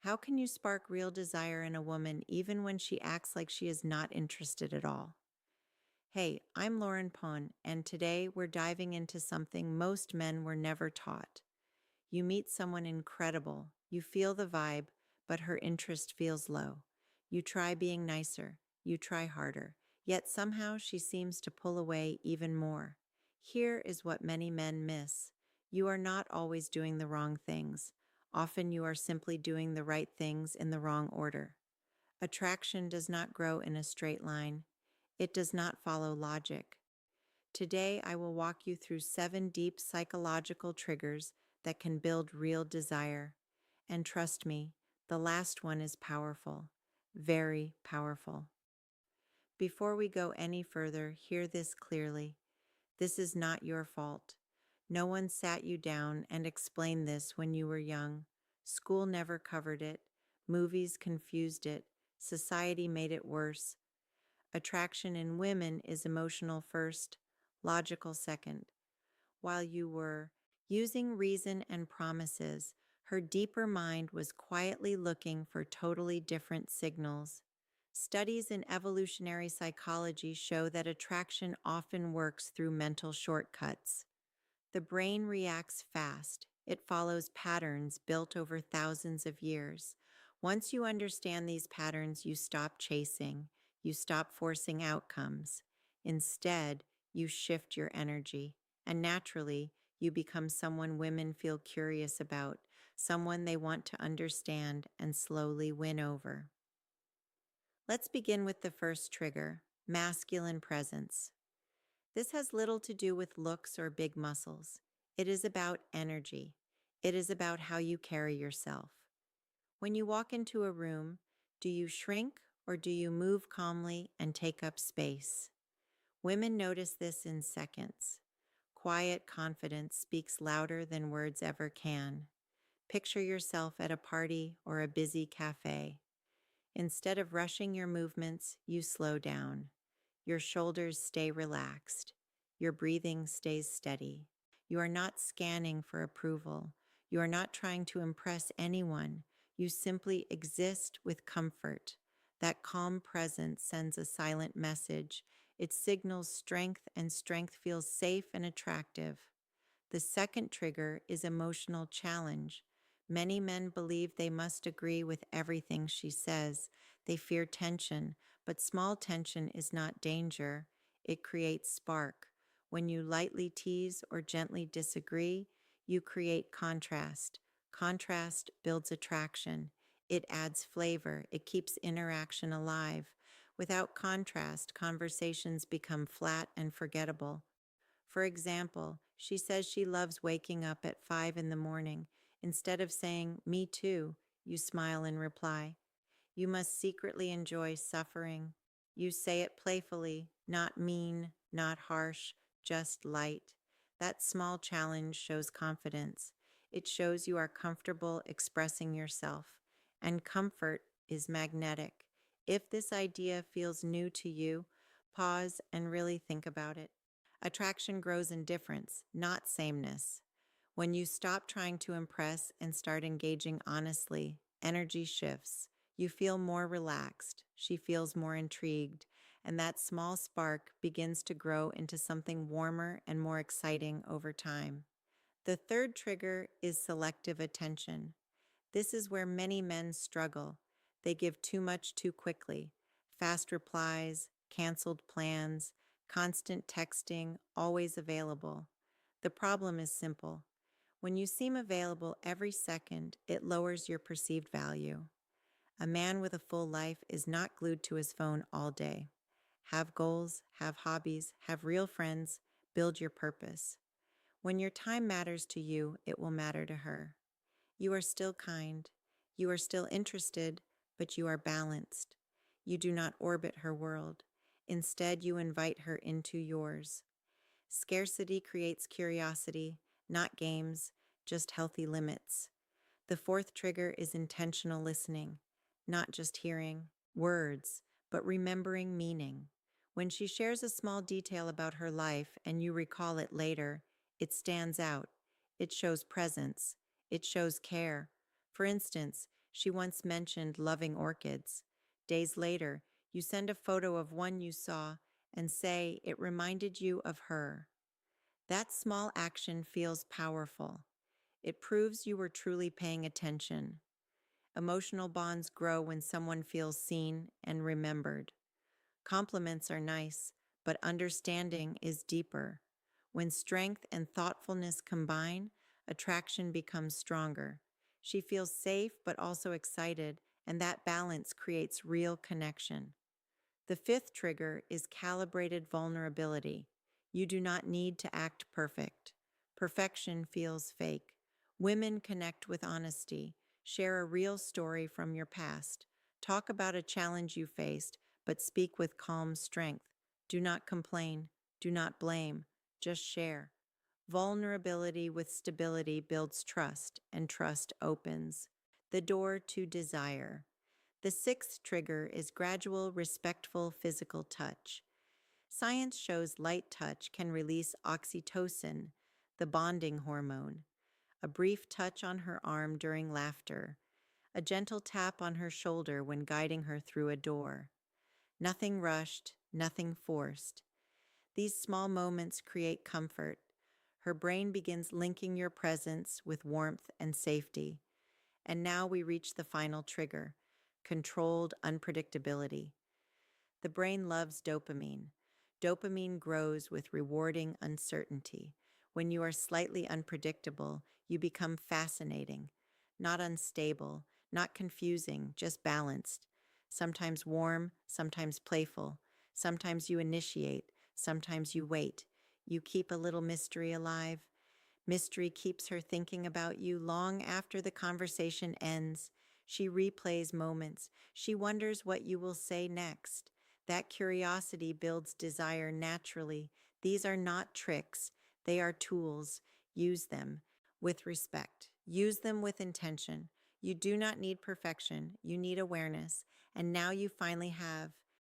How can you spark real desire in a woman even when she acts like she is not interested at all? Hey, I'm Lauren Pon, and today we're diving into something most men were never taught. You meet someone incredible, you feel the vibe, but her interest feels low. You try being nicer, you try harder, yet somehow she seems to pull away even more. Here is what many men miss. You are not always doing the wrong things. Often you are simply doing the right things in the wrong order. Attraction does not grow in a straight line. It does not follow logic. Today, I will walk you through 7 deep psychological triggers that can build real desire. And trust me, the last one is powerful, very powerful. Before we go any further, hear this clearly. This is not your fault. No one sat you down and explained this when you were young. School never covered it. Movies confused it. Society made it worse. Attraction in women is emotional first, logical second. While you were using reason and promises, her deeper mind was quietly looking for totally different signals. Studies in evolutionary psychology show that attraction often works through mental shortcuts. The brain reacts fast. It follows patterns built over thousands of years. Once you understand these patterns, you stop chasing. You stop forcing outcomes. Instead, you shift your energy. And naturally, you become someone women feel curious about, someone they want to understand and slowly win over. Let's begin with the first trigger, masculine presence. This has little to do with looks or big muscles. It is about energy. It is about how you carry yourself. When you walk into a room, do you shrink or do you move calmly and take up space? Women notice this in seconds. Quiet confidence speaks louder than words ever can. Picture yourself at a party or a busy cafe. Instead of rushing your movements, you slow down. Your shoulders stay relaxed. Your breathing stays steady. You are not scanning for approval. You are not trying to impress anyone. You simply exist with comfort. That calm presence sends a silent message. It signals strength, and strength feels safe and attractive. The second trigger is emotional challenge. Many men believe they must agree with everything she says. They fear tension, but small tension is not danger. It creates spark. When you lightly tease or gently disagree, you create contrast. Contrast builds attraction. It adds flavor. It keeps interaction alive. Without contrast, conversations become flat and forgettable. For example, she says she loves waking up at 5 in the morning. Instead of saying, "Me too," you smile in reply. You must secretly enjoy suffering. You say it playfully, not mean, not harsh, just light. That small challenge shows confidence. It shows you are comfortable expressing yourself. And comfort is magnetic. If this idea feels new to you, pause and really think about it. Attraction grows in difference, not sameness. When you stop trying to impress and start engaging honestly, energy shifts. You feel more relaxed. She feels more intrigued. And that small spark begins to grow into something warmer and more exciting over time. The third trigger is selective attention. This is where many men struggle. They give too much too quickly. Fast replies, canceled plans, constant texting, always available. The problem is simple. When you seem available every second, it lowers your perceived value. A man with a full life is not glued to his phone all day. Have goals, have hobbies, have real friends, build your purpose. When your time matters to you, it will matter to her. You are still kind. You are still interested, but you are balanced. You do not orbit her world. Instead, you invite her into yours. Scarcity creates curiosity, not games, just healthy limits. The fourth trigger is intentional listening, not just hearing words, but remembering meaning. When she shares a small detail about her life and you recall it later, it stands out. It shows presence. It shows care. For instance, She once mentioned loving orchids. Days later, you send a photo of one you saw and say it reminded you of her. That small action feels powerful. It proves you were truly paying attention. Emotional bonds grow when someone feels seen and remembered. Compliments are nice, but understanding is deeper. When strength and thoughtfulness combine, attraction becomes stronger. She feels safe but also excited, and that balance creates real connection. The fifth trigger is calibrated vulnerability. You do not need to act perfect. Perfection feels fake. Women connect with honesty. Share a real story from your past. Talk about a challenge you faced, but speak with calm strength. Do not complain. Do not blame. Just share. Vulnerability with stability builds trust, and trust opens the door to desire. The sixth trigger is gradual, respectful physical touch. Science shows light touch can release oxytocin, the bonding hormone. A brief touch on her arm during laughter, a gentle tap on her shoulder when guiding her through a door. Nothing rushed, nothing forced. These small moments create comfort. Her brain begins linking your presence with warmth and safety. And now we reach the final trigger, controlled unpredictability. The brain loves dopamine. Dopamine grows with rewarding uncertainty. When you are slightly unpredictable, you become fascinating, not unstable, not confusing, just balanced. Sometimes warm, sometimes playful. Sometimes you initiate, sometimes you wait. You keep a little mystery alive. Mystery keeps her thinking about you long after the conversation ends. She replays moments. She wonders what you will say next. That curiosity builds desire naturally. These are not tricks, they are tools. Use them with respect, use them with intention. You do not need perfection, you need awareness. And now you finally have